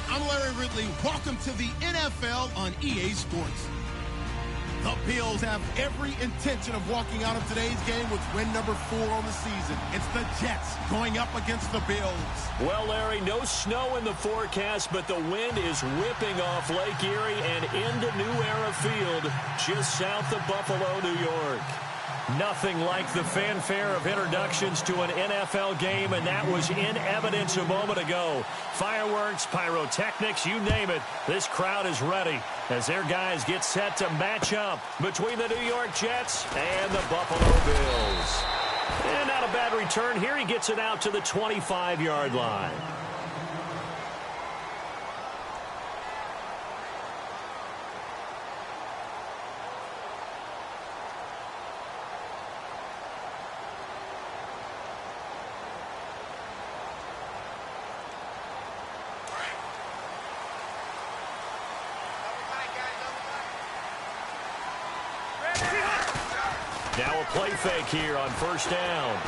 I'm Larry Ridley. Welcome to the NFL on EA Sports. The Bills have every intention of walking out of today's game with win number 4 on the season. It's the Jets going up against the Bills. Well, Larry, no snow in the forecast, but the wind is whipping off Lake Erie and into New Era Field, just south of Buffalo, New York. Nothing like the fanfare of introductions to an NFL game, and that was in evidence a moment ago. Fireworks, pyrotechnics, you name it. This crowd is ready as their guys get set to match up between the New York Jets and the Buffalo Bills. And not a bad return here. He gets it out to the 25-yard line. Now a play fake here on first down.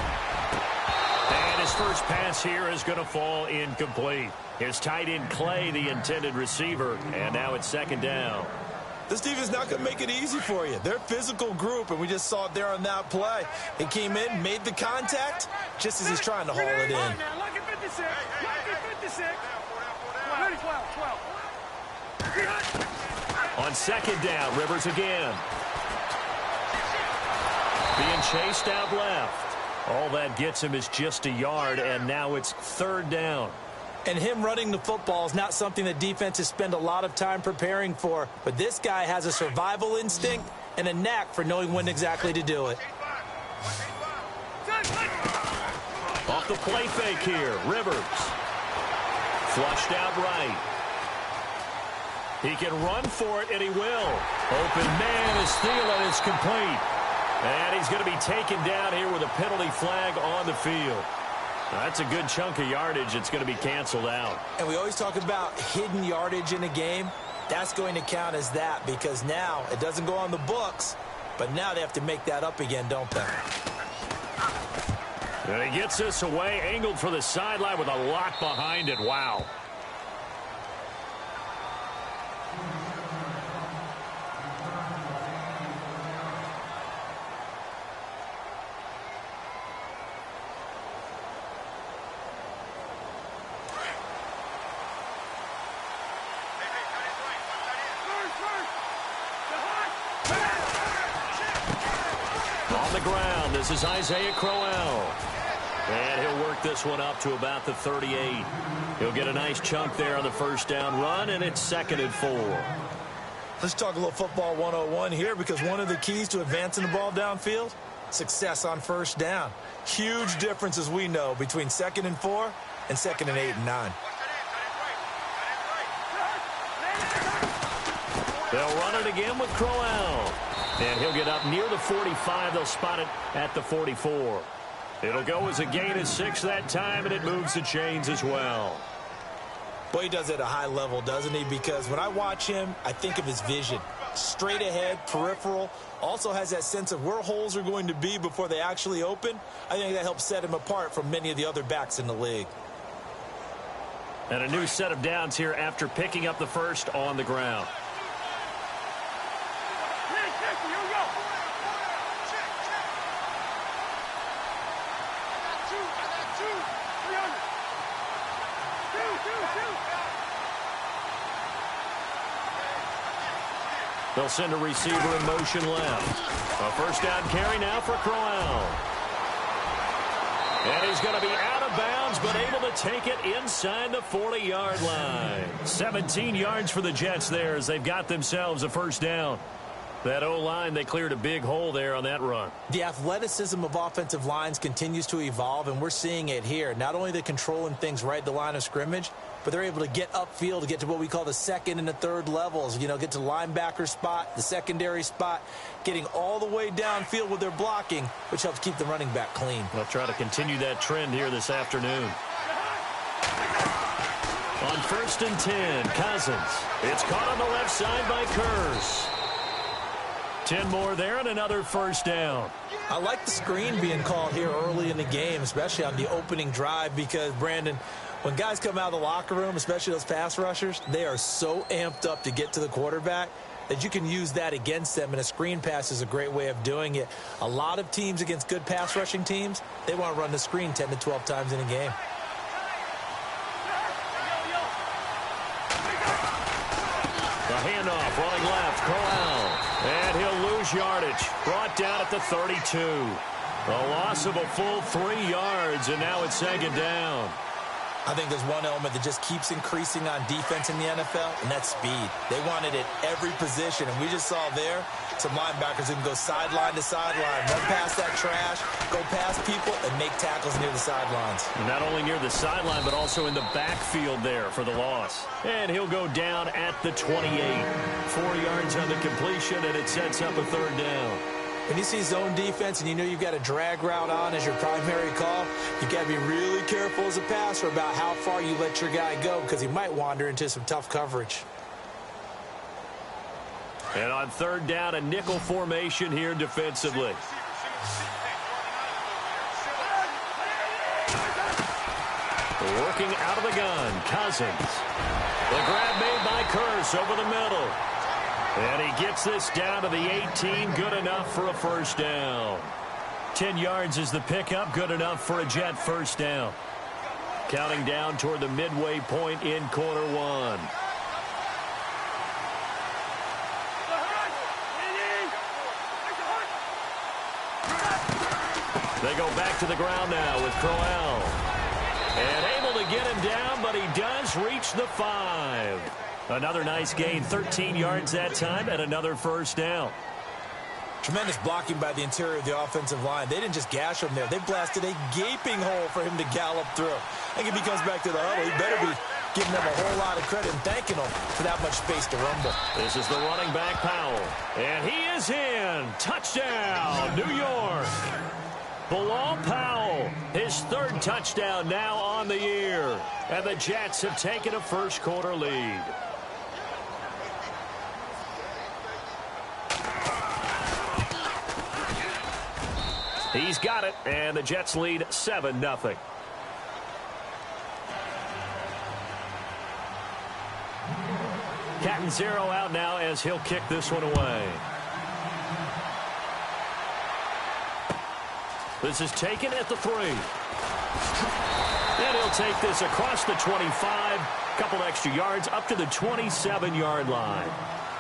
And his first pass here is going to fall incomplete. His tight end Clay, the intended receiver, and now it's second down. This defense not going to make it easy for you. They're a physical group, and we just saw it there on that play. He came in, made the contact, just as he's trying to haul it in. Look at 56. Look at 56. 12. On second down, Rivers again. Being chased out left. All that gets him is just a yard, and now it's third down. And him running the football is not something that defenses spend a lot of time preparing for. But this guy has a survival instinct and a knack for knowing when exactly to do it. Off the play fake here, Rivers. Flushed out right. He can run for it, and he will. Open man is Thielen. It's complete. And he's going to be taken down here with a penalty flag on the field. Now, that's a good chunk of yardage. It's going to be canceled out. And we always talk about hidden yardage in a game. That's going to count as that because now it doesn't go on the books, but now they have to make that up again, don't they? And he gets this away, angled for the sideline with a lot behind it. Wow. Ground. This is Isaiah Crowell. And he'll work this one up to about the 38. He'll get a nice chunk there on the first down run, and it's 2nd and 4. Let's talk a little football 101 here because one of the keys to advancing the ball downfield, success on first down. Huge difference, as we know, between 2nd and 4 and 2nd and 8 and 9. They'll run it again with Crowell. And he'll get up near the 45. They'll spot it at the 44. It'll go as a gain of 6 that time, and it moves the chains as well. Boy, he does it at a high level, doesn't he? Because when I watch him, I think of his vision. Straight ahead, peripheral. Also has that sense of where holes are going to be before they actually open. I think that helps set him apart from many of the other backs in the league. And a new set of downs here after picking up the first on the ground. They'll send a receiver in motion left. A first down carry now for Crowell. And he's going to be out of bounds, but able to take it inside the 40-yard line. 17 yards for the Jets there as they've got themselves a first down. That O-line, they cleared a big hole there on that run. The athleticism of offensive lines continues to evolve, and we're seeing it here. Not only the controlling things right at the line of scrimmage, but they're able to get upfield to get to what we call the second and the third levels. You know, get to the linebacker spot, the secondary spot, getting all the way downfield with their blocking, which helps keep the running back clean. They'll try to continue that trend here this afternoon. On 1st and 10, Cousins. It's caught on the left side by Kearse. 10 more there and another first down. I like the screen being called here early in the game, especially on the opening drive, because, Brandon, When guys come out of the locker room, especially those pass rushers, they are so amped up to get to the quarterback that you can use that against them, and a screen pass is a great way of doing it. A lot of teams against good pass rushing teams, they want to run the screen 10 to 12 times in a game. The handoff, running left, Corral. And he'll lose yardage. Brought down at the 32. A loss of a full 3 yards, and now it's second down. I think there's one element that just keeps increasing on defense in the NFL, and that's speed. They want it at every position, and we just saw there some linebackers who can go sideline to sideline, run past that trash, go past people, and make tackles near the sidelines. Not only near the sideline, but also in the backfield there for the loss. And he'll go down at the 28. 4 yards on the completion, and it sets up a third down. When you see zone defense and you know you've got a drag route on as your primary call, you've got to be really careful as a passer about how far you let your guy go because he might wander into some tough coverage. And on third down, a nickel formation here defensively. Working out of the gun, Cousins. The grab made by Kearse over the middle. And he gets this down to the 18, good enough for a first down. 10 yards is the pickup, good enough for a Jet first down. Counting down toward the midway point in quarter one. They go back to the ground now with Crowell. And able to get him down, but he does reach the 5. Another nice gain, 13 yards that time, and another first down. Tremendous blocking by the interior of the offensive line. They didn't just gash him there. They blasted a gaping hole for him to gallop through. I think if he comes back to the huddle, he better be giving them a whole lot of credit and thanking them for that much space to rumble. This is the running back, Powell. And he is in. Touchdown, New York. Bilal Powell, his third touchdown now on the year. And the Jets have taken a first quarter lead. He's got it, and the Jets lead 7-0. Catanzaro out now as he'll kick this one away. This is taken at the 3. And he'll take this across the 25, couple extra yards up to the 27-yard line.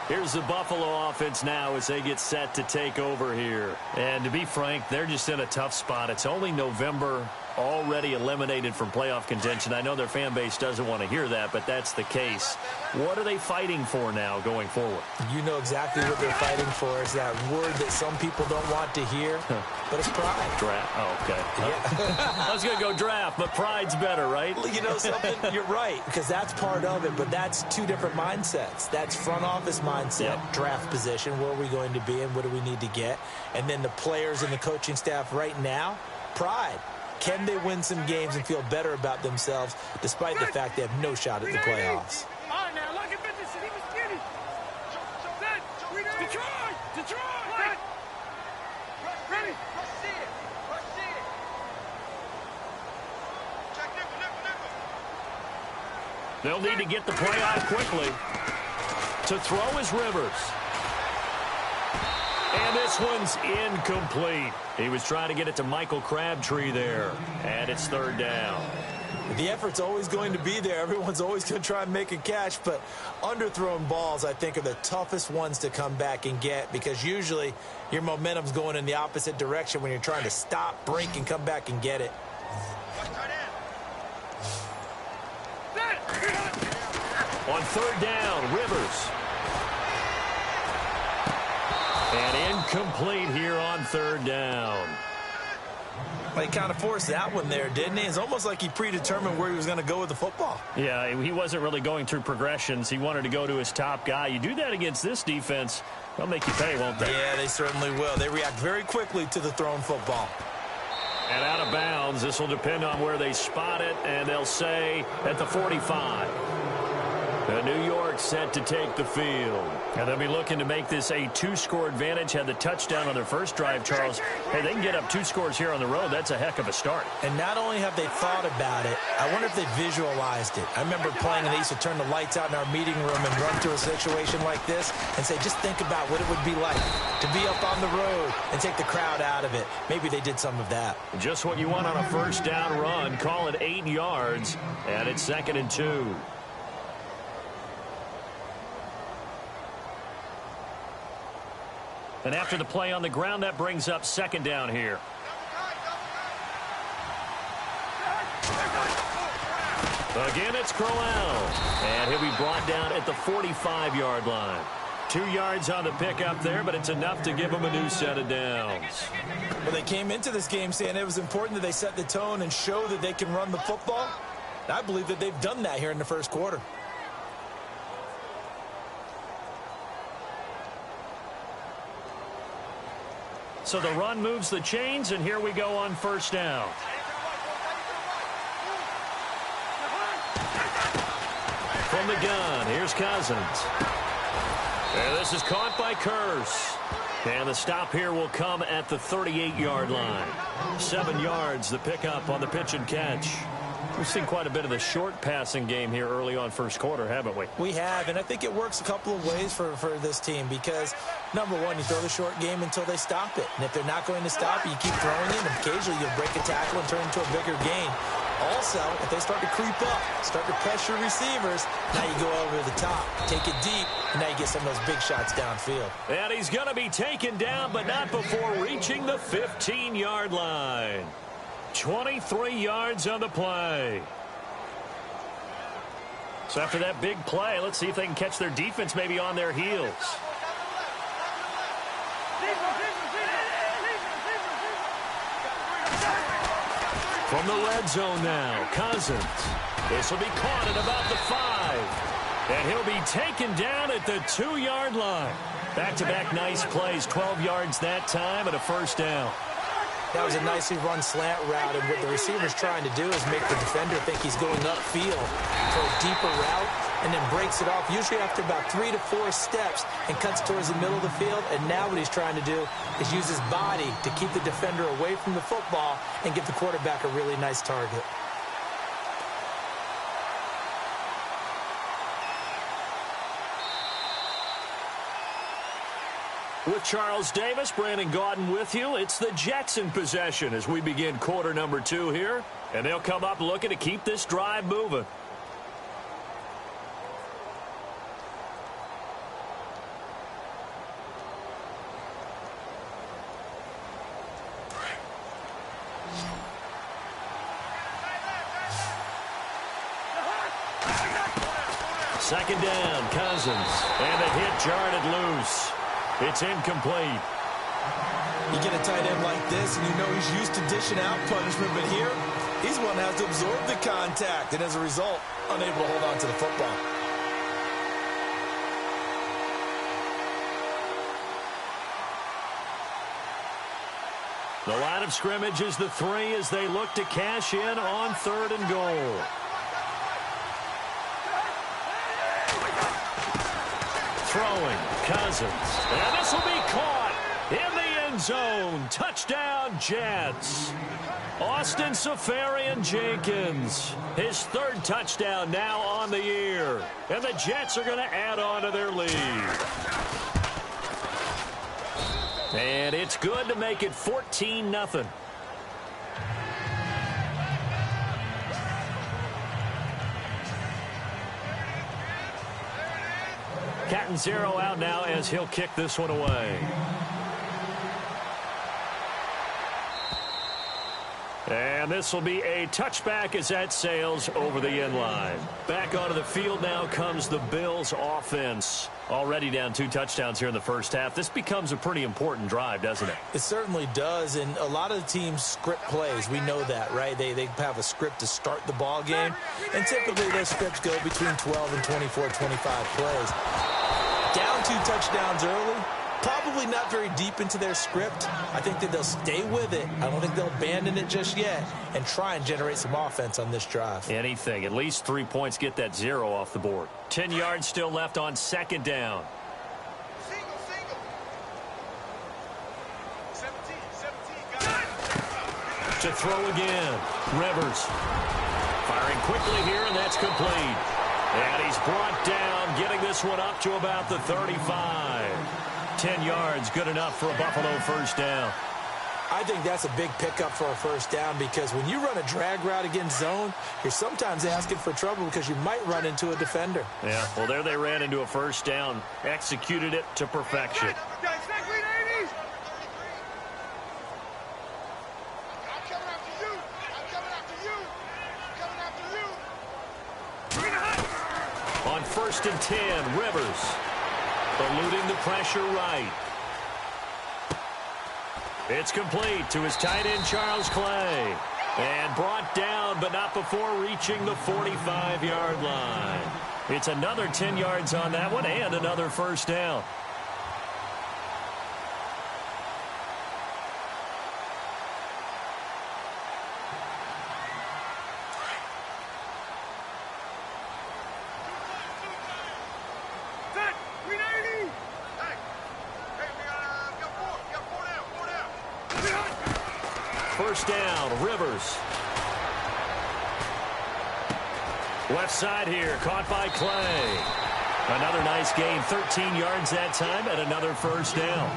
Here's the Buffalo offense now as they get set to take over here. And to be frank, they're just in a tough spot. It's only November, already eliminated from playoff contention. I know their fan base doesn't want to hear that, but that's the case. What are they fighting for now going forward? You know exactly what they're fighting for. Is that word that some people don't want to hear, but it's pride. Draft. Oh, okay. Yeah. I was going to go draft, but pride's better, right? You know something? You're right, because that's part of it, but that's two different mindsets. That's front office mindset, draft position, where are we going to be and what do we need to get? And then the players and the coaching staff right now, pride. Can they win some games and feel better about themselves despite the fact they have no shot at the playoffs? All right, now, look at this. He was skinny. Detroit. Ready. They'll need to get the play out quickly. To throw is Rivers. And this one's incomplete. He was trying to get it to Michael Crabtree there. And it's third down. The effort's always going to be there. Everyone's always going to try and make a catch, but underthrown balls, I think, are the toughest ones to come back and get because usually your momentum's going in the opposite direction when you're trying to stop, break, and come back and get it. On third down, Rivers. And incomplete here on third down. Well, he kind of forced that one there, didn't he? It's almost like he predetermined where he was going to go with the football. Yeah, he wasn't really going through progressions. He wanted to go to his top guy. You do that against this defense, they'll make you pay, won't they? Yeah, they certainly will. They react very quickly to the thrown football. And out of bounds, this will depend on where they spot it, and they'll say at the 45. New York set to take the field. And they'll be looking to make this a 2-score advantage. Had the touchdown on their first drive, Charles. Hey, they can get up 2 scores here on the road. That's a heck of a start. And not only have they thought about it, I wonder if they visualized it. I remember playing and they used to turn the lights out in our meeting room and run through a situation like this and say, just think about what it would be like to be up on the road and take the crowd out of it. Maybe they did some of that. Just what you want on a first down run. Call it 8 yards, and it's 2nd and 2. And after the play on the ground, that brings up 2nd down here. Again, it's Crowell, and he'll be brought down at the 45-yard line. 2 yards on the pickup there, but it's enough to give them a new set of downs. Well, they came into this game saying it was important that they set the tone and show that they can run the football. And I believe that they've done that here in the first quarter. So the run moves the chains, and here we go on first down. From the gun, here's Cousins. And this is caught by Kearse. And the stop here will come at the 38-yard line. 7 yards, the pickup on the pitch and catch. We've seen quite a bit of the short passing game here early on first quarter, haven't we? We have, and I think it works a couple of ways for this team because, number one, you throw the short game until they stop it. And if they're not going to stop it, you keep throwing it, and occasionally you'll break a tackle and turn into a bigger gain. Also, if they start to creep up, start to pressure receivers, now you go over the top, take it deep, and now you get some of those big shots downfield. And he's going to be taken down, but not before reaching the 15-yard line. 23 yards on the play. So after that big play, let's see if they can catch their defense maybe on their heels. From the red zone now, Cousins. This will be caught at about the 5. And he'll be taken down at the 2-yard line. Back-to-back nice plays, 12 yards that time and a first down. That was a nicely run slant route, and what the receiver's trying to do is make the defender think he's going upfield for a deeper route and then breaks it off, usually after about 3 to 4 steps, and cuts towards the middle of the field. And now what he's trying to do is use his body to keep the defender away from the football and give the quarterback a really nice target. With Charles Davis, Brandon Gaudin with you. It's the Jets in possession as we begin quarter number 2 here. And they'll come up looking to keep this drive moving. Second down, Cousins. And the hit jarred it loose. It's incomplete. You get a tight end like this, and you know he's used to dishing out punishment, but here, he's the one that has to absorb the contact, and as a result, unable to hold on to the football. The line of scrimmage is the 3 as they look to cash in on 3rd and goal. Throwing, Cousins. And this will be caught in the end zone. Touchdown, Jets. Austin Seferian-Jenkins. His 3rd touchdown now on the year. And the Jets are going to add on to their lead. And it's good to make it 14-0. Catanzaro out now as he'll kick this one away. And this will be a touchback as that sails over the end line. Back onto the field now comes the Bills offense. Already down 2 touchdowns here in the first half. This becomes a pretty important drive, doesn't it? It certainly does, and a lot of the teams script plays. We know that, right? They have a script to start the ball game, and typically those scripts go between 12 and 24, 25 plays. Down 2 touchdowns early, probably not very deep into their script. I think that they'll stay with it. I don't think they'll abandon it just yet and try and generate some offense on this drive. Anything. At least 3 points, get that 0 off the board. 10 yards still left on 2nd down. To throw again. Rivers. Firing Throwing quickly here, and that's complete. And he's brought down, getting this one up to about the 35. 10 yards, good enough for a Buffalo first down. I think that's a big pickup for a first down because when you run a drag route against zone, you're sometimes asking for trouble because you might run into a defender. Yeah, well, there they ran into a first down, executed it to perfection. On 1st and 10, Rivers eluding the pressure right. It's complete to his tight end, Charles Clay. And brought down, but not before reaching the 45-yard line. It's another 10 yards on that one and another first down. First down, Rivers. Left side here, caught by Clay. Another nice gain, 13 yards that time, and another first down.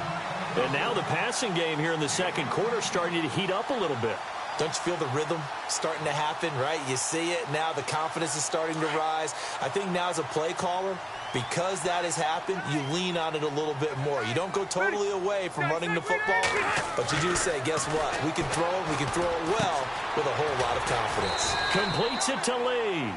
And now the passing game here in the second quarter starting to heat up a little bit. Don't you feel the rhythm starting to happen, right? You see it now, the confidence is starting to rise. I think now as a play caller, because that has happened, you lean on it a little bit more. You don't go totally away from running the football, but you do say, guess what? We can throw it well with a whole lot of confidence. Completes it to Lee.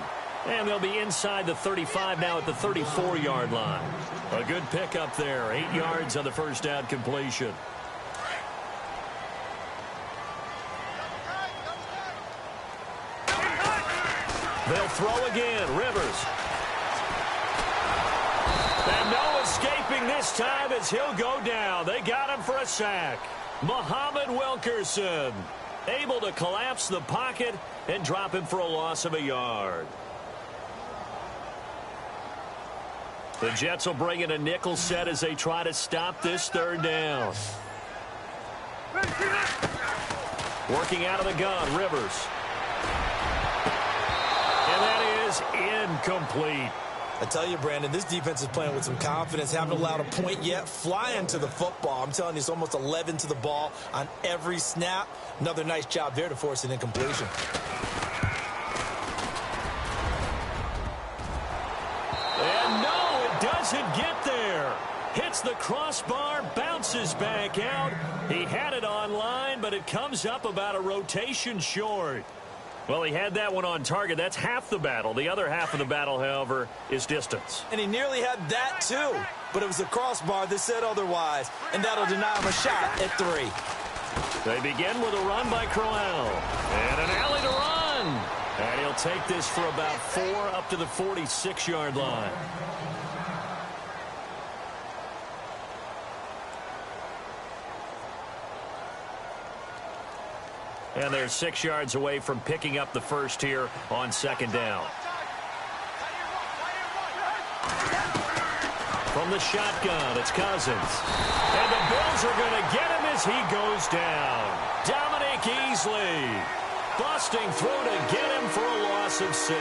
And they'll be inside the 35 now at the 34-yard line. A good pickup there, 8 yards on the first down completion. They'll throw again, Rivers. And no escaping this time as he'll go down. They got him for a sack. Muhammad Wilkerson able to collapse the pocket and drop him for a loss of a yard. The Jets will bring in a nickel set as they try to stop this third down. Working out of the gun, Rivers. And that is incomplete. I tell you, Brandon, this defense is playing with some confidence. Haven't allowed a point yet. Flying to the football. I'm telling you, it's almost 11 to the ball on every snap. Another nice job there to force an incompletion. And no, it doesn't get there. Hits the crossbar, bounces back out. He had it on line, but it comes up about a rotation short. Well, he had that one on target. That's half the battle. The other half of the battle, however, is distance. And he nearly had that, too. But it was the crossbar that said otherwise. And that'll deny him a shot at 3. They begin with a run by Crowell. And an alley to run. And he'll take this for about 4 up to the 46-yard line. And they're 6 yards away from picking up the first here on second down. From the shotgun, it's Cousins. And the Bills are going to get him as he goes down. Dominique Easley busting through to get him for a loss of 6.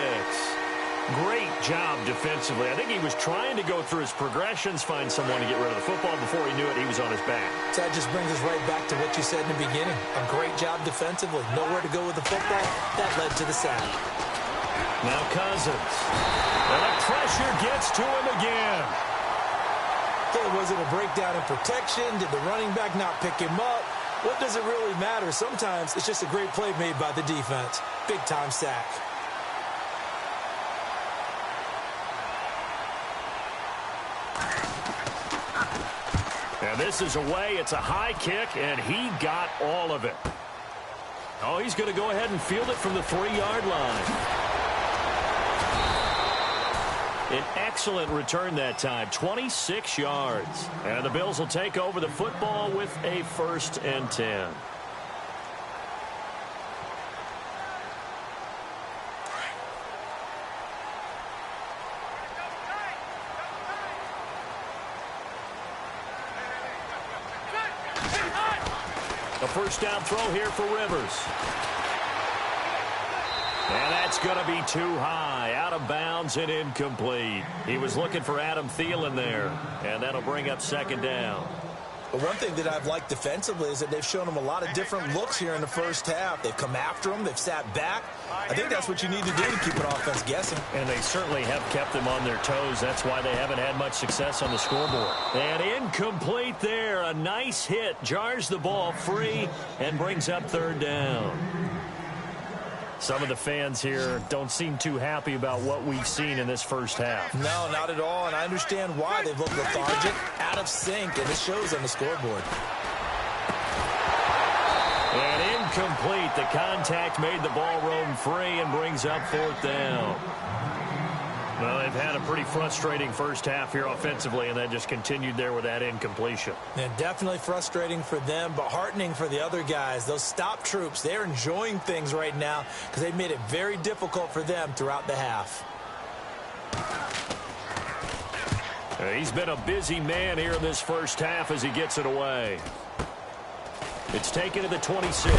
Great job defensively. I think he was trying to go through his progressions, find someone to get rid of the football. Before he knew it, he was on his back. So that just brings us right back to what you said in the beginning. A great job defensively. Nowhere to go with the football. That led to the sack. Now Cousins. And the pressure gets to him again. Was it a breakdown in protection? Did the running back not pick him up? What does it really matter? Sometimes it's just a great play made by the defense. Big-time sack. And this is away. It's a high kick, and he got all of it. Oh, he's going to go ahead and field it from the 3-yard line. An excellent return that time, 26 yards. And the Bills will take over the football with a 1st and 10. A first down throw here for Rivers. And that's going to be too high, out of bounds and incomplete. He was looking for Adam Thielen there, and that'll bring up second down. But one thing that I've liked defensively is that they've shown him a lot of different looks here in the first half. They've come after him. They've sat back. I think that's what you need to do to keep an offense guessing. And they certainly have kept them on their toes. That's why they haven't had much success on the scoreboard. And incomplete there. A nice hit. Jars the ball free and brings up third down. Some of the fans here don't seem too happy about what we've seen in this first half. No, not at all, and I understand why. They've looked lethargic, out of sync, and it shows on the scoreboard. And incomplete. The contact made the ball roam free and brings up fourth down. Well, they've had a pretty frustrating first half here offensively, and that just continued there with that incompletion. And definitely frustrating for them, but heartening for the other guys. Those stop troops, they're enjoying things right now because they've made it very difficult for them throughout the half. He's been a busy man here in this first half as he gets it away. It's taken to the 26.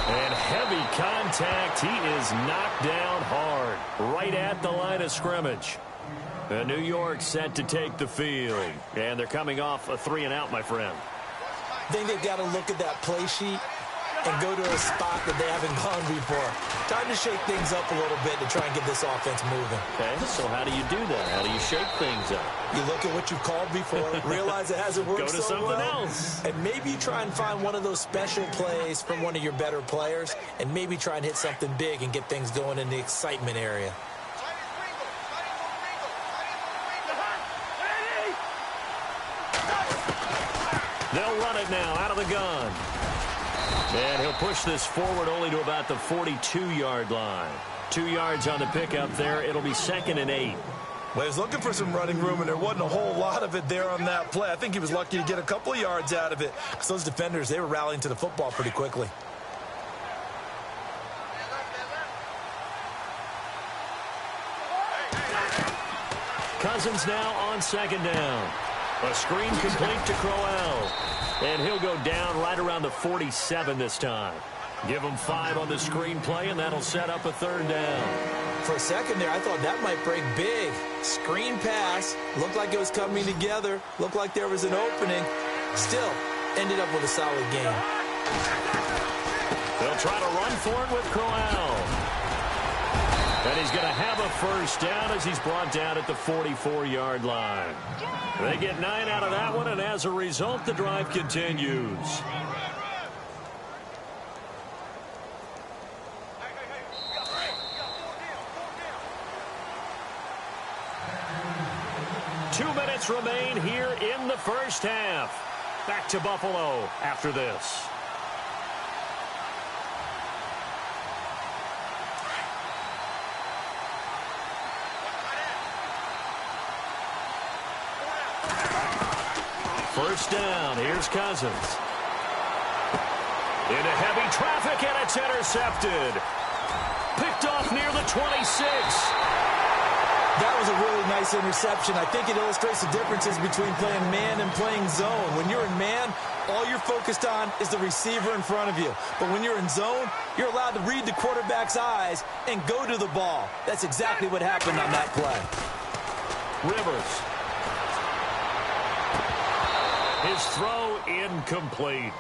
And heavy contact. He is knocked down hard right at the line of scrimmage. And New York set to take the field. And they're coming off a 3-and-out, my friend. I think they've got to look at that play sheet and go to a spot that they haven't gone before. Time to shake things up a little bit to try and get this offense moving. Okay, so how do you do that? How do you shake things up? You look at what you've called before, realize it hasn't worked so well. Go to something else. And maybe you try and find one of those special plays from one of your better players, and maybe try and hit something big and get things going in the excitement area. They'll run it now out of the gun. And he'll push this forward only to about the 42-yard line. 2 yards on the pickup there. It'll be 2nd and 8. Well, he was looking for some running room, and there wasn't a whole lot of it there on that play. I think he was lucky to get a couple of yards out of it because those defenders, they were rallying to the football pretty quickly. Cousins now on second down. A screen complete to Crowell. And he'll go down right around the 47 this time. Give him 5 on the screen play, and that'll set up a third down. For a second there, I thought that might break big. Screen pass. Looked like it was coming together. Looked like there was an opening. Still, ended up with a solid game. They'll try to run for it with Crowell. And he's going to have a first down as he's brought down at the 44-yard line. They get 9 out of that one, and as a result, the drive continues. Two minutes remain here in the first half. Back to Buffalo after this. First down. Here's Cousins. Into heavy traffic, and it's intercepted. Picked off near the 26. That was a really nice interception. I think it illustrates the differences between playing man and playing zone. When you're in man, all you're focused on is the receiver in front of you. But when you're in zone, you're allowed to read the quarterback's eyes and go to the ball. That's exactly what happened on that play. Rivers. His throw incomplete.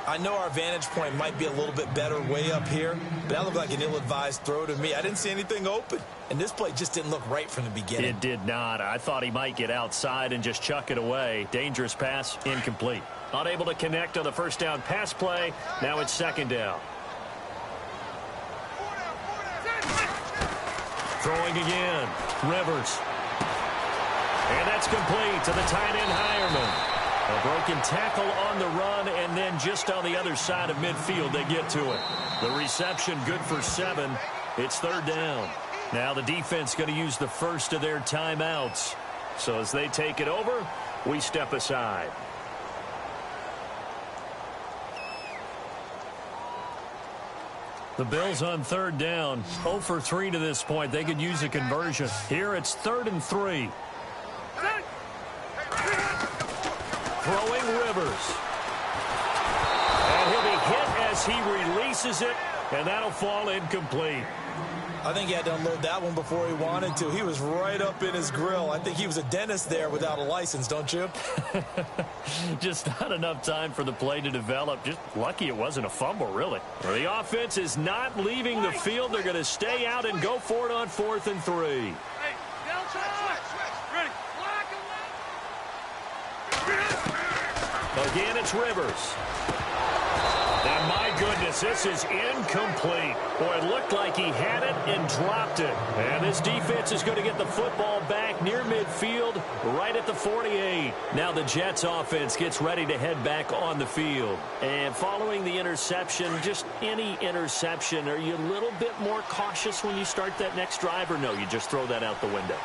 I know our vantage point might be a little bit better way up here, but that looked like an ill-advised throw to me. I didn't see anything open, and this play just didn't look right from the beginning. It did not. I thought he might get outside and just chuck it away. Dangerous pass, incomplete. Unable to connect on the first down pass play. Now it's second down. Throwing again. Rivers. And that's complete to the tight end Hireman. A broken tackle on the run, and then just on the other side of midfield, they get to it. The reception good for 7. It's third down. Now the defense going to use the first of their timeouts. So as they take it over, we step aside. The Bills on third down. 0 for 3 to this point. They could use a conversion. Here it's 3rd and 3. Throwing Rivers. And he'll be hit as he releases it, and that'll fall incomplete. I think he had to unload that one before he wanted to. He was right up in his grill. I think he was a dentist there without a license, don't you? Just not enough time for the play to develop. Just lucky it wasn't a fumble, really. Well, the offense is not leaving the field. They're going to stay out and go for it on 4th and 3. Hey, down switch. Ready. Again, it's Rivers. And my goodness, this is incomplete. Boy, it looked like he had it and dropped it. And this defense is going to get the football back near midfield, right at the 48. Now the Jets offense gets ready to head back on the field. And following the interception, just any interception, are you a little bit more cautious when you start that next drive, or no, you just throw that out the window?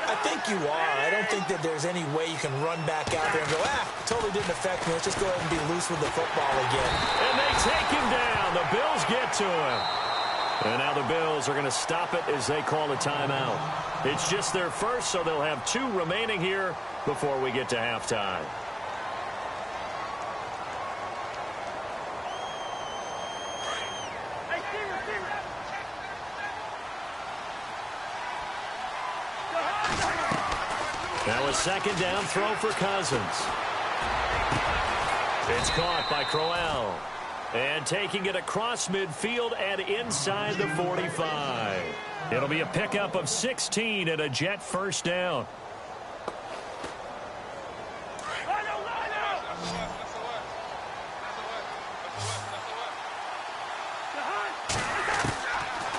I think you are. I don't think that there's any way you can run back out there and go, totally didn't affect me. Let's just go ahead and be loose with the football again. And they take him down. The Bills get to him. And now the Bills are going to stop it as they call a timeout. It's just their first, so they'll have 2 remaining here before we get to halftime. Now a 2nd down throw for Cousins. It's caught by Crowell. And taking it across midfield and inside the 45. It'll be a pickup of 16 and a Jet first down.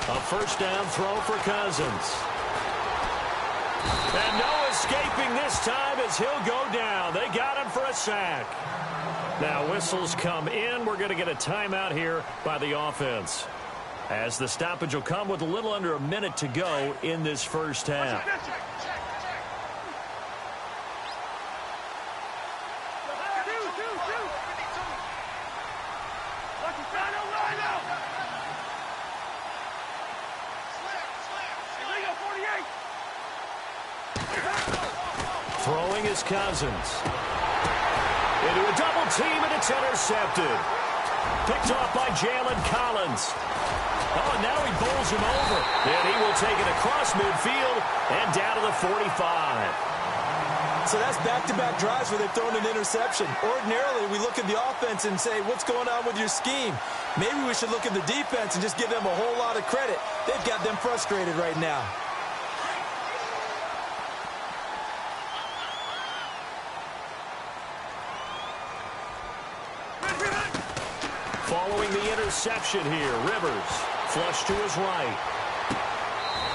A first down throw for Cousins. And no escaping this time as he'll go down. They got him for a sack. Now whistles come in. We're going to get a timeout here by the offense, as the stoppage will come with a little under a minute to go in this first half. Throwing is Cousins. Into a double team, and it's intercepted. Picked off by Jalen Collins. Oh, and now he bowls him over. And he will take it across midfield and down to the 45. So that's back-to-back drives where they've thrown an interception. Ordinarily, we look at the offense and say, what's going on with your scheme? Maybe we should look at the defense and just give them a whole lot of credit. They've got them frustrated right now. Following the interception here, Rivers flush to his right.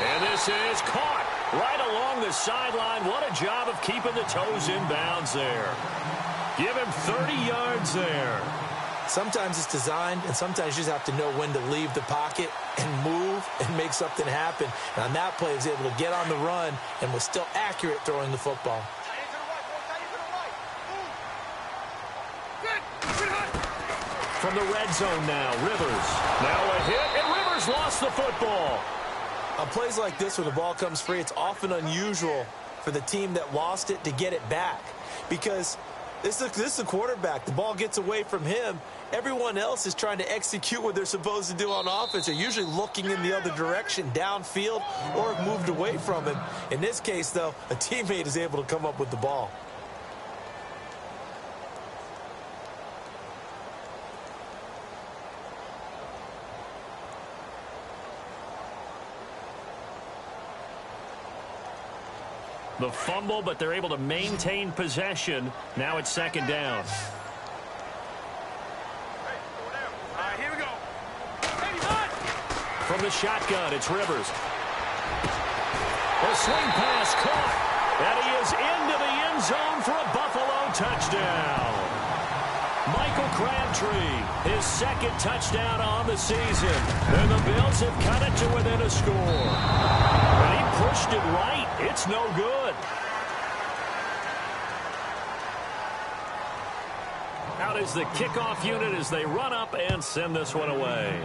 And this is caught right along the sideline. What a job of keeping the toes in bounds there. Give him 30 yards there. Sometimes it's designed, and sometimes you just have to know when to leave the pocket and move and make something happen. And on that play, he was able to get on the run and was still accurate throwing the football. From the red zone now, Rivers. Now a hit, and Rivers lost the football. On plays like this where the ball comes free, it's often unusual for the team that lost it to get it back. Because this is the quarterback. The ball gets away from him. Everyone else is trying to execute what they're supposed to do on offense. They're usually looking in the other direction, downfield, or have moved away from him. In this case, though, a teammate is able to come up with the ball. The fumble, but they're able to maintain possession. Now it's 2nd down. All right, here we go. From the shotgun, it's Rivers. A swing pass caught. And he is into the end zone for a Buffalo touchdown. Michael Crabtree, his 2nd touchdown on the season. And the Bills have cut it to within a score. And he pushed it right. It's no good. Out is the kickoff unit as they run up and send this one away.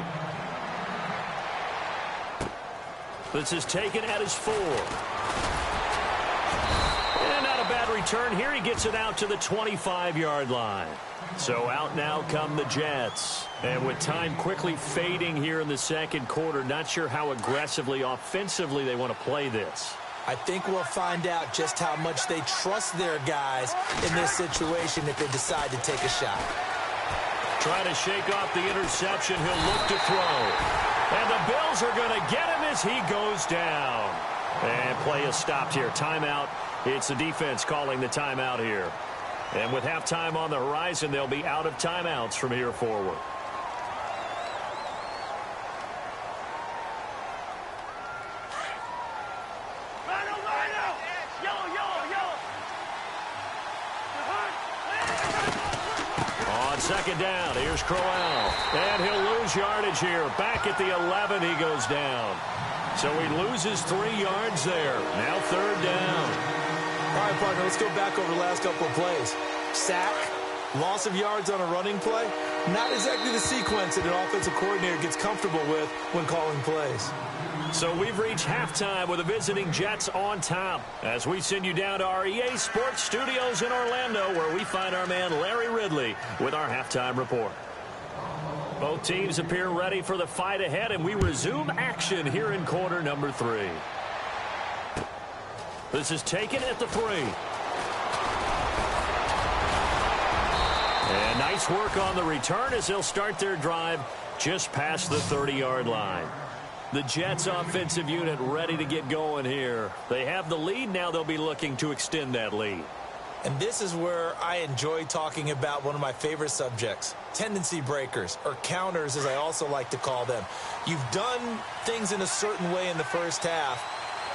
This is taken at his 4. And not a bad return here. He gets it out to the 25-yard line. So out now come the Jets. And with time quickly fading here in the second quarter, not sure how aggressively, offensively they want to play this. I think we'll find out just how much they trust their guys in this situation if they decide to take a shot. Trying to shake off the interception. He'll look to throw. And the Bills are going to get him as he goes down. And play is stopped here. Timeout. It's the defense calling the timeout here. And with halftime on the horizon, they'll be out of timeouts from here forward. On second down, here's Crowell. And he'll lose yardage here. Back at the 11, he goes down. So he loses 3 yards there. Now third down. All right, partner, let's go back over the last couple of plays. Sack, loss of yards on a running play. Not exactly the sequence that an offensive coordinator gets comfortable with when calling plays. So we've reached halftime with the visiting Jets on top as we send you down to our EA Sports Studios in Orlando, where we find our man Larry Ridley with our halftime report. Both teams appear ready for the fight ahead, and we resume action here in quarter number 3. This is taken at the 3. And nice work on the return as they'll start their drive just past the 30-yard line. The Jets offensive unit ready to get going here. They have the lead. Now they'll be looking to extend that lead. And this is where I enjoy talking about one of my favorite subjects, tendency breakers, or counters as I also like to call them. You've done things in a certain way in the first half,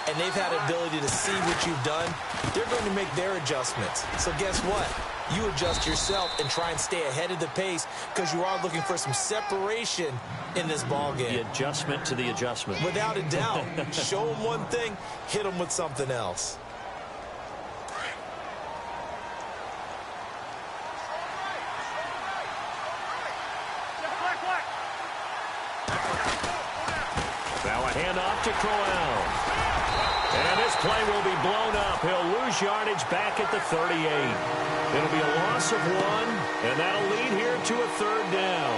and they've had ability to see what you've done. They're going to make their adjustments. So guess what? You adjust yourself and try and stay ahead of the pace because you are looking for some separation in this ball game. The adjustment to the adjustment. Without a doubt. Show them one thing, hit them with something else. Now a handoff to Crowell. And this play will be blown up. He'll lose yardage back at the 38. It'll be a loss of 1, and that'll lead here to a third down.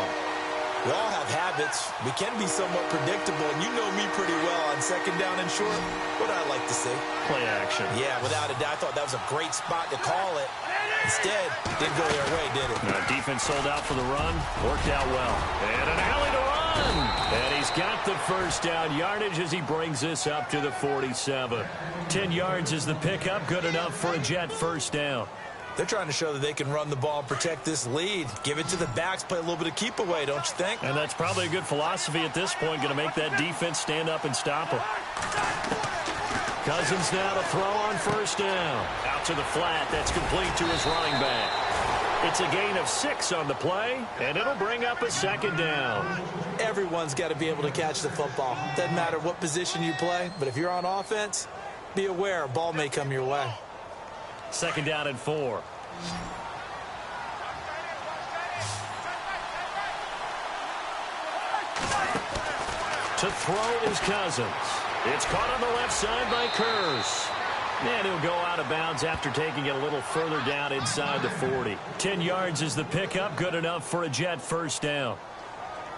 We all have habits. We can be somewhat predictable, and you know me pretty well on second down and short. What I like to see. Play action. Yeah, without a doubt. I thought that was a great spot to call it. Instead, didn't go their way, did it? Defense sold out for the run. Worked out well. And an alley to run. And he's got the first down yardage as he brings this up to the 47. 10 yards is the pickup. Good enough for a Jet first down. They're trying to show that they can run the ball and protect this lead. Give it to the backs, play a little bit of keep away, don't you think? And that's probably a good philosophy at this point. Going to make that defense stand up and stop them. Cousins now to throw on first down. Out to the flat. That's complete to his running back. It's a gain of 6 on the play, and it'll bring up a second down. Everyone's got to be able to catch the football. Doesn't matter what position you play, but if you're on offense, be aware a ball may come your way. Second down and 4. To throw is Cousins. It's caught on the left side by Kurz. And he'll go out of bounds after taking it a little further down inside the 40. 10 yards is the pickup. Good enough for a Jet first down.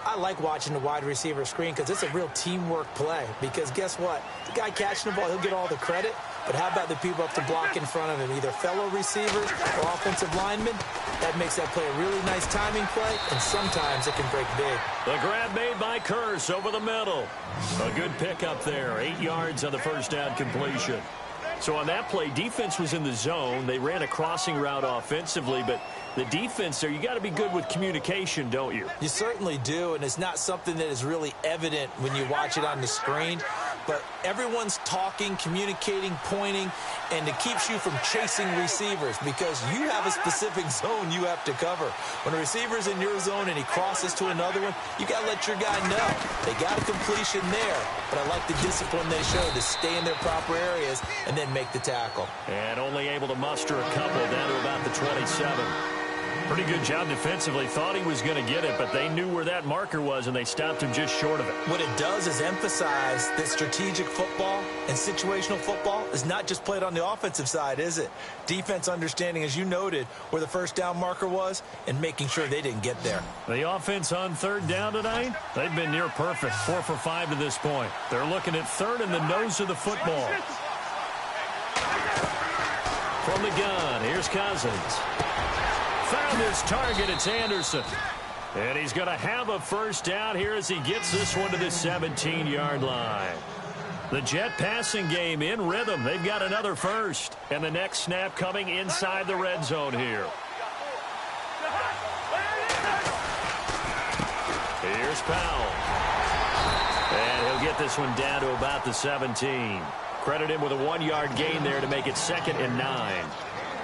I like watching the wide receiver screen because it's a real teamwork play. Because guess what? The guy catching the ball, he'll get all the credit. But how about the people up to block in front of him? Either fellow receivers or offensive linemen. That makes that play a really nice timing play, and sometimes it can break big. The grab made by Kurz over the middle. A good pickup there. 8 yards on the first down completion. So on that play, defense was in the zone. They ran a crossing route offensively, but the defense there, you got to be good with communication, don't you? You certainly do, and it's not something that is really evident when you watch it on the screen. But everyone's talking, communicating, pointing, and it keeps you from chasing receivers because you have a specific zone you have to cover. When a receiver's in your zone and he crosses to another one, you got to let your guy know. They got a completion there, but I like the discipline they showed to stay in their proper areas and then make the tackle. And only able to muster a couple down to about the 27. Pretty good job defensively. Thought he was going to get it, but they knew where that marker was, and they stopped him just short of it. What it does is emphasize that strategic football and situational football is not just played on the offensive side, is it? Defense understanding, as you noted, where the first down marker was and making sure they didn't get there. The offense on third down tonight, they've been near perfect, 4 for 5 to this point. They're looking at third in the nose of the football. From the gun, here's Cousins. Found his target, it's Anderson. And he's going to have a first down here as he gets this one to the 17-yard line. The Jet passing game in rhythm. They've got another first. And the next snap coming inside the red zone here. Here's Powell. And he'll get this one down to about the 17. Credit him with a 1-yard gain there to make it 2nd and 9.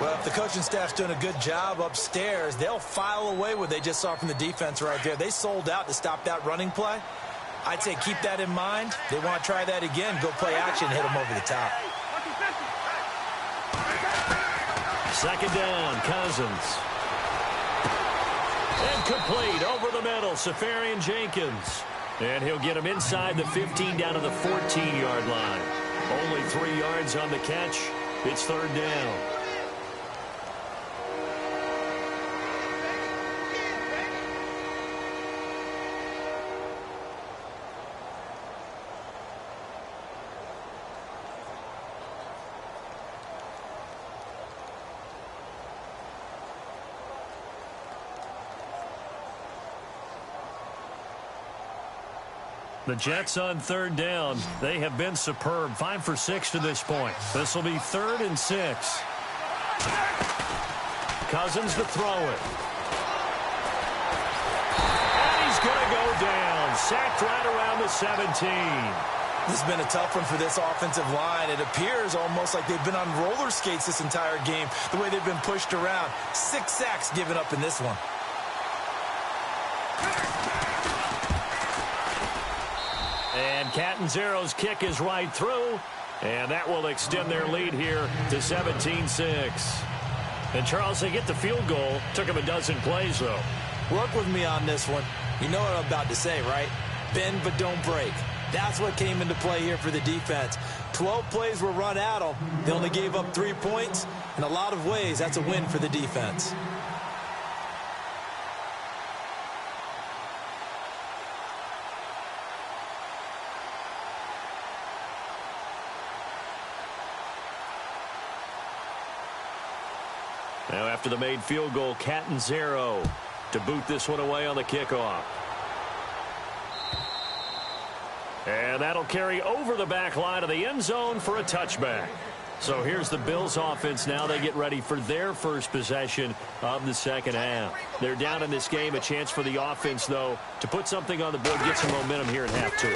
Well, if the coaching staff's doing a good job upstairs, they'll file away what they just saw from the defense right there. They sold out to stop that running play. I'd say keep that in mind. They want to try that again, go play action, hit them over the top. 2nd down, Cousins. And complete over the middle, Safarian Jenkins. And he'll get him inside the 15 down to the 14-yard line. Only 3 yards on the catch. It's 3rd down. The Jets on 3rd down. They have been superb. 5 for 6 to this point. This will be 3rd and 6. Cousins to throw it. And he's going to go down. Sacked right around the 17. This has been a tough one for this offensive line. It appears almost like they've been on roller skates this entire game, the way they've been pushed around. 6 sacks given up in this one. And Catanzaro's kick is right through, and that will extend their lead here to 17-6. And, Charles, they get the field goal. Took him a dozen plays, though. Work with me on this one. You know what I'm about to say, right? Bend but don't break. That's what came into play here for the defense. 12 plays were run at them. They only gave up 3 points. In a lot of ways, that's a win for the defense. Now after the made field goal, Catanzaro to boot this one away on the kickoff. And that'll carry over the back line of the end zone for a touchback. So here's the Bills offense now. They get ready for their first possession of the second half. They're down in this game. A chance for the offense, though, to put something on the board, get some momentum here at half 2.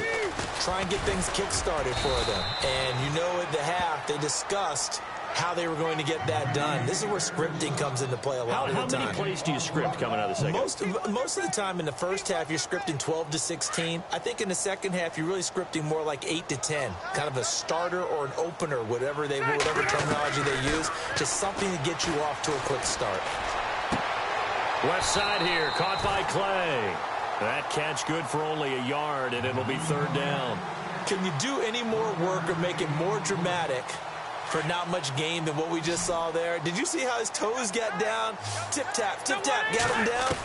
Try and get things kick-started for them. And you know at the half they discussed how they were going to get that done. This is where scripting comes into play a lot of the time. How many plays do you script coming out of the second? Most of the time in the first half, you're scripting 12 to 16. I think in the second half, you're really scripting more like 8 to 10. Kind of a starter or an opener, whatever terminology they use. Just something to get you off to a quick start. Left side here, caught by Clay. That catch good for only a yard, and it'll be 3rd down. Can you do any more work or make it more dramatic for not much gain than what we just saw there? Did you see how his toes got down? Tip-tap, got him down.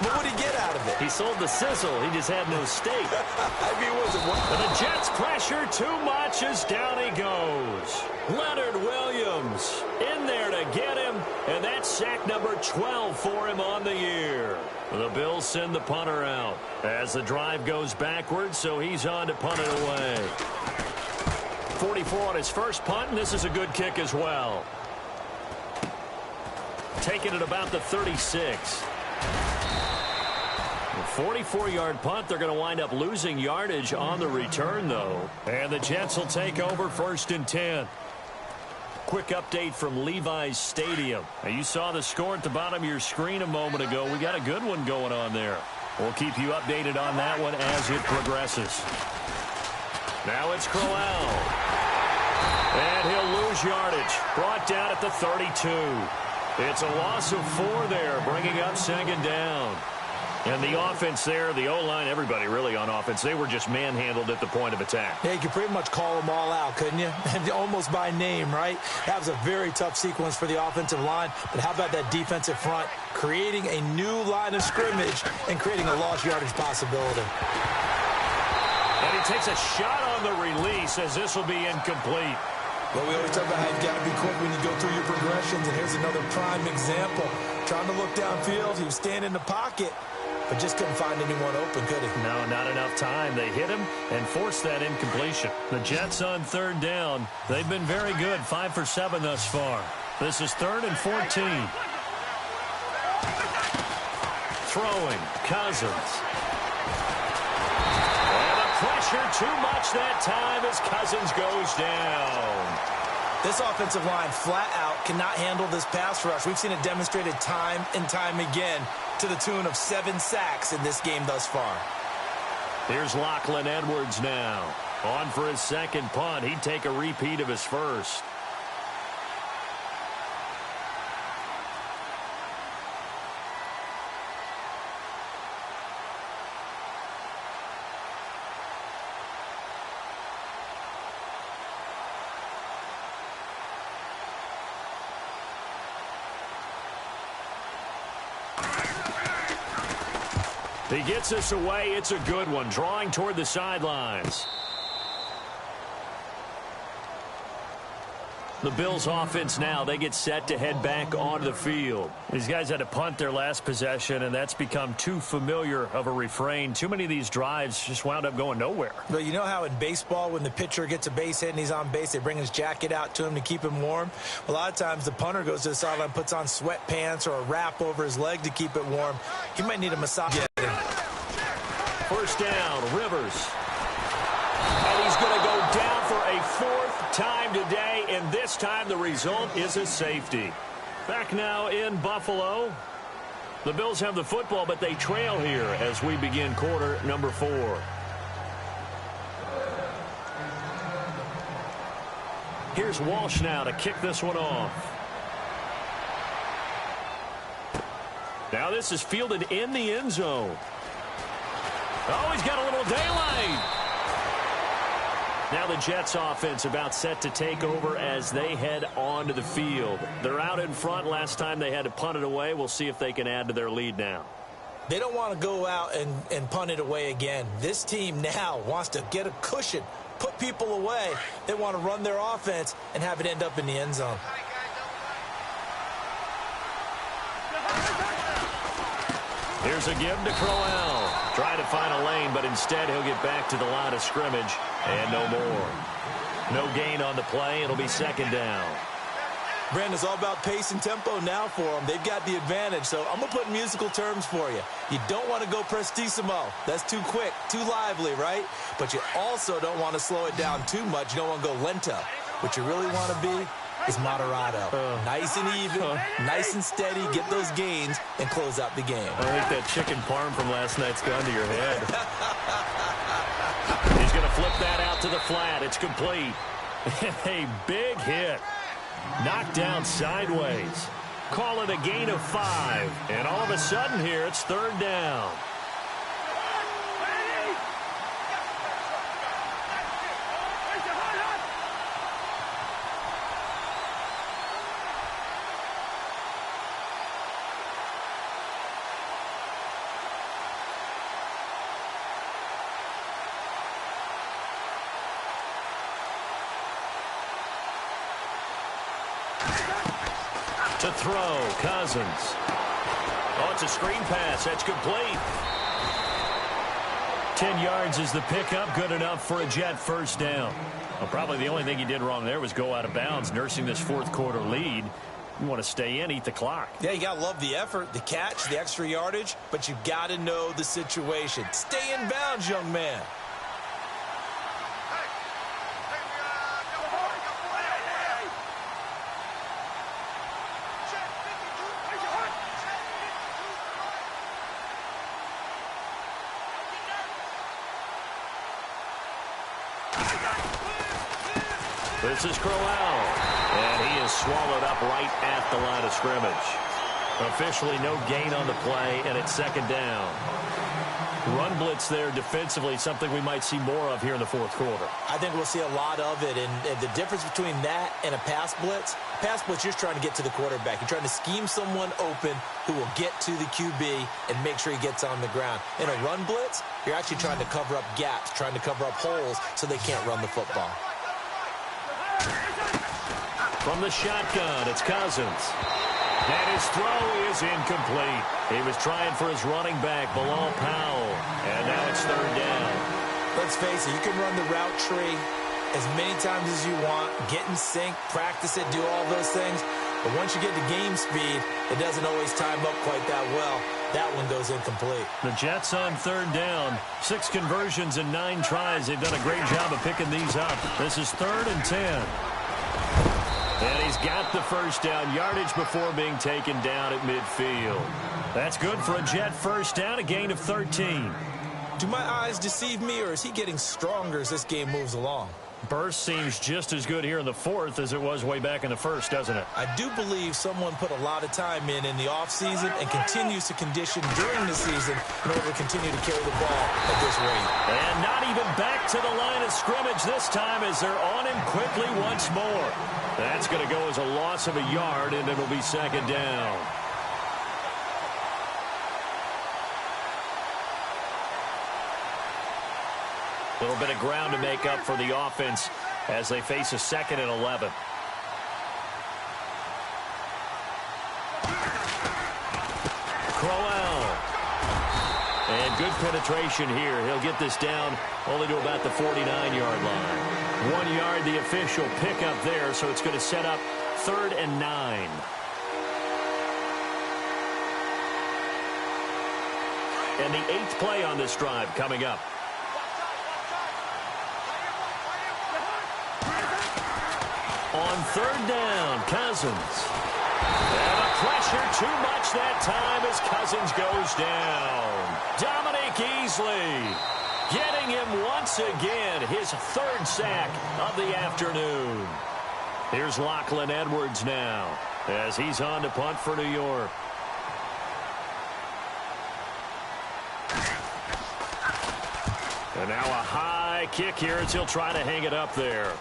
But what did he get out of it? He sold the sizzle. He just had no steak. I mean, was it one? And the Jets pressure too much as down he goes. Leonard Williams in there to get him, and that's sack number 12 for him on the year. The Bills send the punter out as the drive goes backwards, so he's on to punt it away. 44 on his first punt, and this is a good kick as well. Taking it about the 36. 44-yard punt. They're going to wind up losing yardage on the return, though. And the Jets will take over 1st and 10. Quick update from Levi's Stadium. Now, you saw the score at the bottom of your screen a moment ago. We got a good one going on there. We'll keep you updated on that one as it progresses. Now it's Crowell. And he'll lose yardage. Brought down at the 32. It's a loss of 4 there, bringing up second down. And the offense there, the O-line, everybody really on offense, they were just manhandled at the point of attack. Yeah, you could pretty much call them all out, couldn't you? Almost by name, right? That was a very tough sequence for the offensive line. But how about that defensive front creating a new line of scrimmage and creating a lost yardage possibility? And he takes a shot on the release as this will be incomplete. Well, we always talk about how you've got to be quick when you go through your progressions, and here's another prime example. Trying to look downfield, he was standing in the pocket, but just couldn't find anyone open, could he? No, not enough time. They hit him and forced that incompletion. The Jets on third down. They've been very good, 5 for 7 thus far. This is 3rd and 14. Throwing, Cousins. And the pressure too much that time as Cousins goes down. This offensive line flat out cannot handle this pass rush. We've seen it demonstrated time and time again to the tune of 7 sacks in this game thus far. Here's Lachlan Edwards now. On for his second punt. He'd take a repeat of his first. He gets us away. It's a good one. Drawing toward the sidelines. The Bills offense now, they get set to head back onto the field. These guys had to punt their last possession, and that's become too familiar of a refrain. Too many of these drives just wound up going nowhere. But you know how in baseball, when the pitcher gets a base hit and he's on base, they bring his jacket out to him to keep him warm? A lot of times the punter goes to the sideline, puts on sweatpants or a wrap over his leg to keep it warm. He might need a massage. First down, Rivers. And he's going to go down for a 4th time today, and this time the result is a safety. Back now in Buffalo. The Bills have the football, but they trail here as we begin quarter number 4. Here's Walsh now to kick this one off. Now this is fielded in the end zone. Oh, he's got a little daylight. Now the Jets offense about set to take over as they head onto the field. They're out in front. Last time they had to punt it away. We'll see if they can add to their lead now. They don't want to go out and punt it away again. This team now wants to get a cushion, put people away. They want to run their offense and have it end up in the end zone. Here's a give to Crowell. Trying to find a lane, but instead he'll get back to the line of scrimmage. And no more. No gain on the play. It'll be second down. Brandon, it's all about pace and tempo now for them. They've got the advantage, so I'm going to put musical terms for you. You don't want to go prestissimo. That's too quick, too lively, right? But you also don't want to slow it down too much. You don't want to go lento. What you really want to be is moderato. Nice and even, nice and steady, get those gains, and close out the game. I think that chicken parm from last night's gone to your head. He's going to flip that out to the flat. It's complete. A big hit. Knocked down sideways. Call it a gain of 5. And all of a sudden here, it's third down. To throw, Cousins. Oh, it's a screen pass. That's complete. 10 yards is the pickup. Good enough for a Jet first down. Well, probably the only thing he did wrong there was go out of bounds, nursing this fourth quarter lead. You want to stay in, eat the clock. Yeah, you got to love the effort, the catch, the extra yardage, but you got to know the situation. Stay in bounds, young man. This is Crowell, and he is swallowed up right at the line of scrimmage. Officially no gain on the play, and it's second down. Run blitz there defensively, something we might see more of here in the fourth quarter. I think we'll see a lot of it, and the difference between that and a pass blitz, you're trying to get to the quarterback. You're trying to scheme someone open who will get to the QB and make sure he gets on the ground. In a run blitz, you're actually trying to cover up gaps, trying to cover up holes so they can't run the football. From the shotgun, it's Cousins. And his throw is incomplete. He was trying for his running back, Bilal Powell. And now it's third down. Let's face it, you can run the route tree as many times as you want, get in sync, practice it, do all those things. But once you get to game speed, it doesn't always time up quite that well. That one goes incomplete. The Jets on third down. 6 conversions in 9 tries. They've done a great job of picking these up. This is 3rd and 10. And he's got the first down, yardage before being taken down at midfield. That's good for a Jet first down, a gain of 13. Do my eyes deceive me, or is he getting stronger as this game moves along? Burst seems just as good here in the fourth as it was way back in the first, doesn't it? I do believe someone put a lot of time in the offseason and continues to condition during the season in order to continue to carry the ball at this rate. And not even back to the line of scrimmage this time as they're on him quickly once more. That's going to go as a loss of a yard, and it'll be second down. A little bit of ground to make up for the offense as they face a 2nd and 11. Crowell. And good penetration here. He'll get this down only to about the 49-yard line. 1 yard, the official pickup there, so it's going to set up 3rd and 9. And the 8th play on this drive coming up. On third down, Cousins. And the pressure too much that time as Cousins goes down. Dominique Easley getting him once again, his 3rd sack of the afternoon. Here's Lachlan Edwards now as he's on to punt for New York. And now a high kick here as he'll try to hang it up there.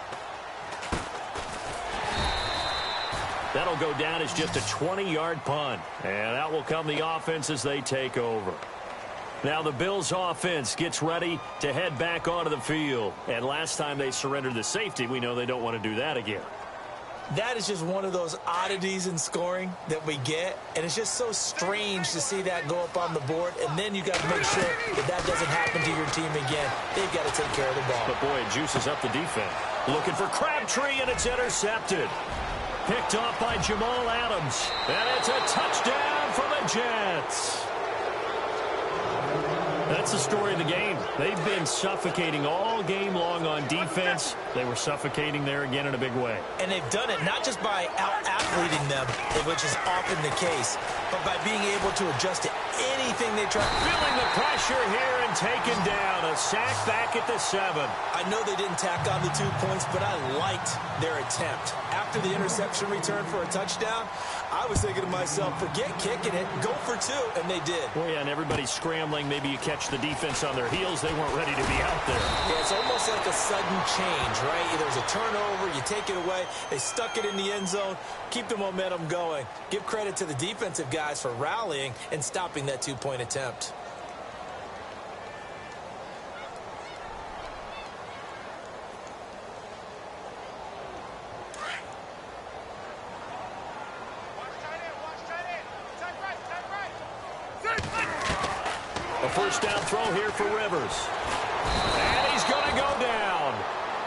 That'll go down as just a 20-yard punt. And out will come the offense as they take over. Now the Bills offense gets ready to head back onto the field. And last time they surrendered the safety, we know they don't want to do that again. That is just one of those oddities in scoring that we get. And it's just so strange to see that go up on the board. And then you got to make sure that that doesn't happen to your team again. They've got to take care of the ball. But boy, it juices up the defense. Looking for Crabtree, and it's intercepted. Picked off by Jamal Adams. And it's a touchdown for the Jets. That's the story of the game. They've been suffocating all game long on defense. They were suffocating there again in a big way. And they've done it not just by out-athleting them, which is often the case, but by being able to adjust to anything they try. Feeling the pressure here and taken down. A sack back at the 7. I know they didn't tack on the 2 points, but I liked their attempt. After the interception return for a touchdown, I was thinking to myself, forget kicking it, go for 2, and they did. Well, yeah, and everybody's scrambling. Maybe you catch the defense on their heels. They weren't ready to be out there. Yeah, it's almost like a sudden change, right? There's a turnover, you take it away, they stuck it in the end zone, keep the momentum going. Give credit to the defensive guys for rallying and stopping that 2-point attempt. A first down throw here for Rivers. And he's going to go down.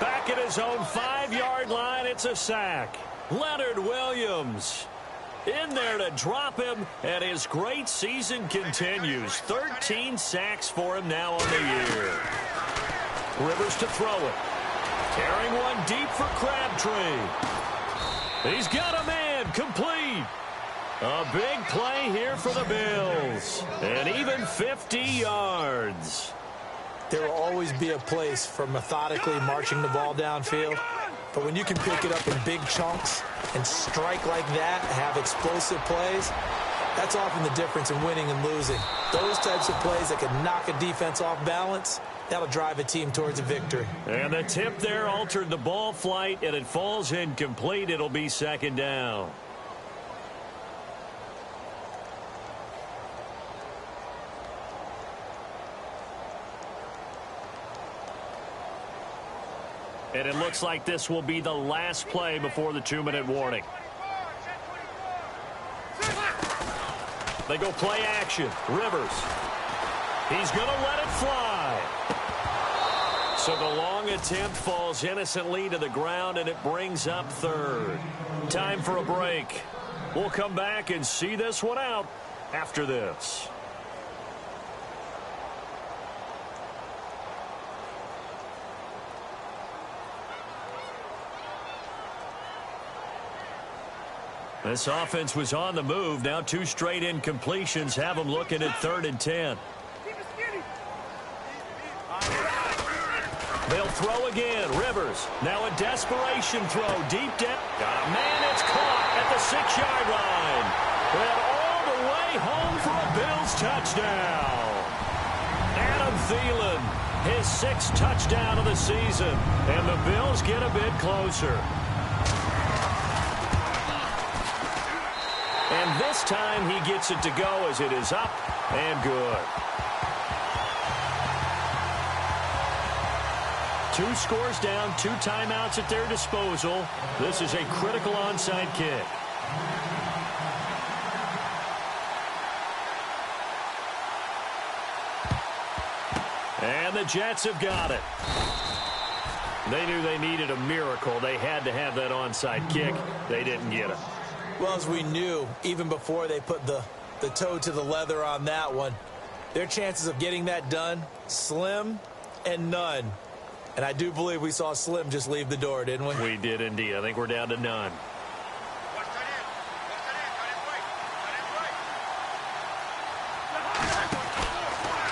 Back at his own 5-yard line, it's a sack. Leonard Williams in there to drop him, and his great season continues. 13 sacks for him now on the year. Rivers to throw it. Carrying one deep for Crabtree. He's got a man, complete. A big play here for the Bills. And even 50 yards. There will always be a place for methodically marching the ball downfield. But when you can pick it up in big chunks and strike like that, have explosive plays, that's often the difference in winning and losing. Those types of plays that can knock a defense off balance, that'll drive a team towards a victory. And the tip there altered the ball flight, and it falls incomplete. It'll be second down. And it looks like this will be the last play before the 2-minute warning. They go play action. Rivers. He's going to let it fly. So the long attempt falls innocently to the ground, and it brings up third. Time for a break. We'll come back and see this one out after this. This offense was on the move. Now 2 straight incompletions have them looking at 3rd and 10. They'll throw again. Rivers. Now a desperation throw. Deep down. Got a man. It's caught at the 6-yard line. And all the way home for a Bills touchdown. Adam Thielen, his 6th touchdown of the season. And the Bills get a bit closer. And this time he gets it to go as it is up and good. 2 scores down, 2 timeouts at their disposal. This is a critical onside kick. And the Jets have got it. They knew they needed a miracle. They had to have that onside kick. They didn't get it. Well, as we knew, even before they put the toe to the leather on that one, their chances of getting that done, slim and none. And I do believe we saw Slim just leave the door, didn't we? We did indeed. I think we're down to none.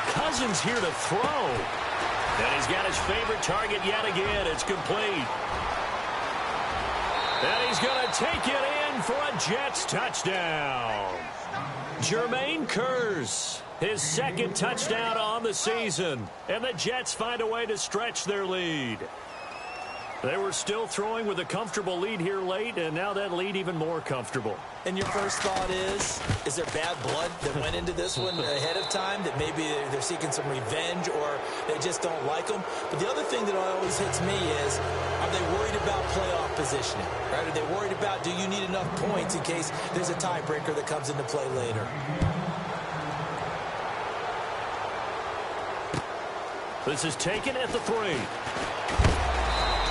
Cousins here to throw. And he's got his favorite target yet again. It's complete. And he's going to take it in for a Jets touchdown. Jermaine Kearse, his 2nd touchdown on the season. And the Jets find a way to stretch their lead. They were still throwing with a comfortable lead here late, and now that lead even more comfortable. And your first thought is there bad blood that went into this one ahead of time, that maybe they're seeking some revenge or they just don't like them? But the other thing that always hits me is, are they worried about playoff positioning? Right? Are they worried about, do you need enough points in case there's a tiebreaker that comes into play later? This is taken at the 3.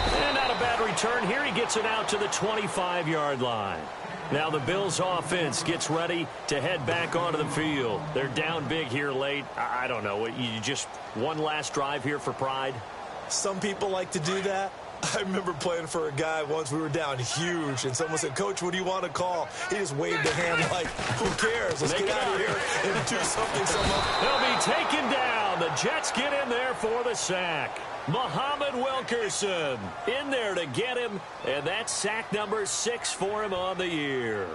And not a bad return here. He gets it out to the 25-yard line. Now the Bills offense gets ready to head back onto the field. They're down big here late. I don't know. You just one last drive here for pride? Some people like to do that. I remember playing for a guy once. We were down huge, and someone said, "Coach, what do you want to call?" He just waved a hand like, who cares? Let's get out of here and do something. They'll be taken down. The Jets get in there for the sack. Muhammad Wilkerson in there to get him, and that's sack number 6 for him on the year.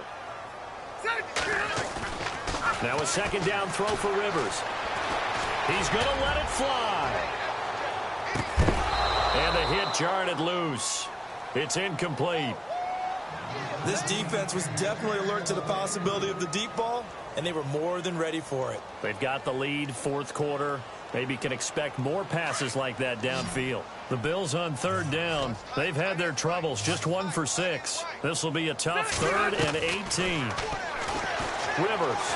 Now a 2nd down throw for Rivers. He's going to let it fly. And the hit jarred it loose. It's incomplete. This defense was definitely alert to the possibility of the deep ball, and they were more than ready for it. They've got the lead, 4th quarter. Maybe can expect more passes like that downfield. The Bills on 3rd down. They've had their troubles, just 1 for 6. This will be a tough 3rd and 18. Rivers.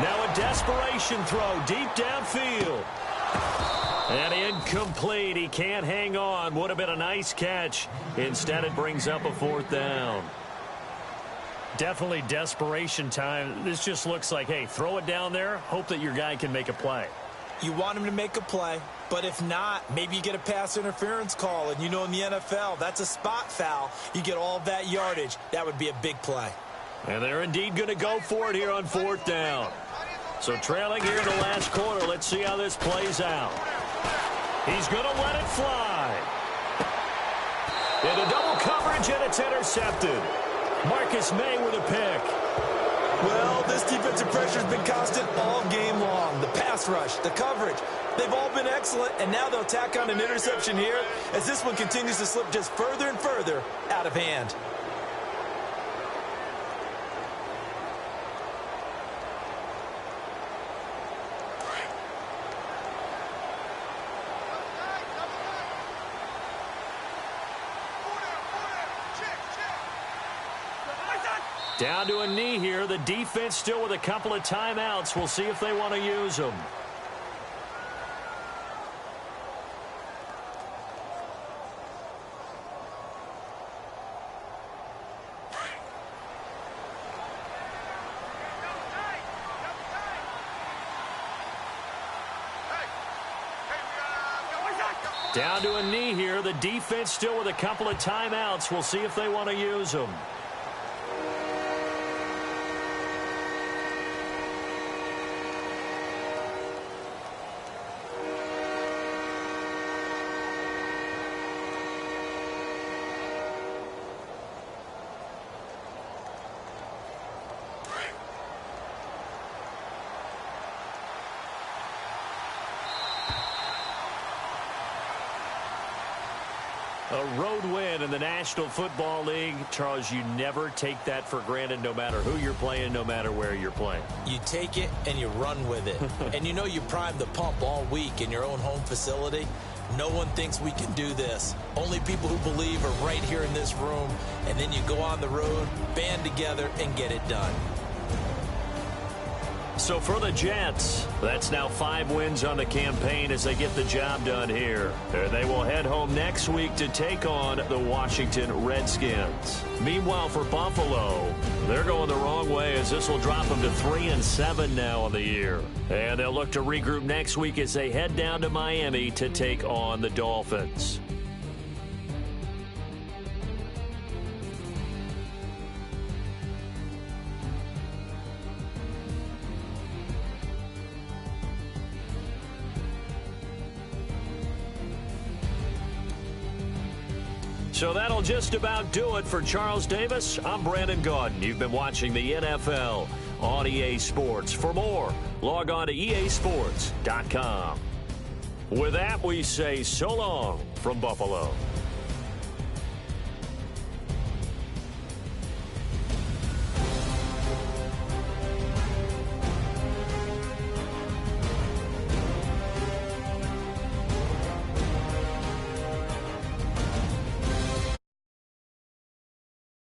Now a desperation throw deep downfield. And incomplete. He can't hang on. Would have been a nice catch. Instead, it brings up a 4th down. Definitely desperation time. This just looks like, hey, throw it down there. Hope that your guy can make a play. You want him to make a play, but if not, maybe you get a pass interference call. And you know in the NFL, that's a spot foul. You get all that yardage. That would be a big play. And they're indeed going to go for it here on 4th down. So trailing here in the last quarter, let's see how this plays out. He's going to let it fly. Into double coverage, and it's intercepted. Marcus May with a pick. Well, this defensive pressure has been constant all game long. The pass rush, the coverage, they've all been excellent, and now they'll tack on an interception here as this one continues to slip just further and further out of hand. Down to a knee here. The defense still with a couple of timeouts. We'll see if they want to use them. Down to a knee here. The defense still with a couple of timeouts. We'll see if they want to use them. A road win in the National Football League. Charles, you never take that for granted no matter who you're playing, no matter where you're playing. You take it and you run with it. And you know you primed the pump all week in your own home facility. No one thinks we can do this. Only people who believe are right here in this room. And then you go on the road, band together, and get it done. So for the Jets, that's now 5 wins on the campaign as they get the job done here. And they will head home next week to take on the Washington Redskins. Meanwhile, for Buffalo, they're going the wrong way as this will drop them to 3-7 now on the year. And they'll look to regroup next week as they head down to Miami to take on the Dolphins. So that'll just about do it for Charles Davis. I'm Brandon Gaudin. You've been watching the NFL on EA Sports. For more, log on to easports.com. With that, we say so long from Buffalo.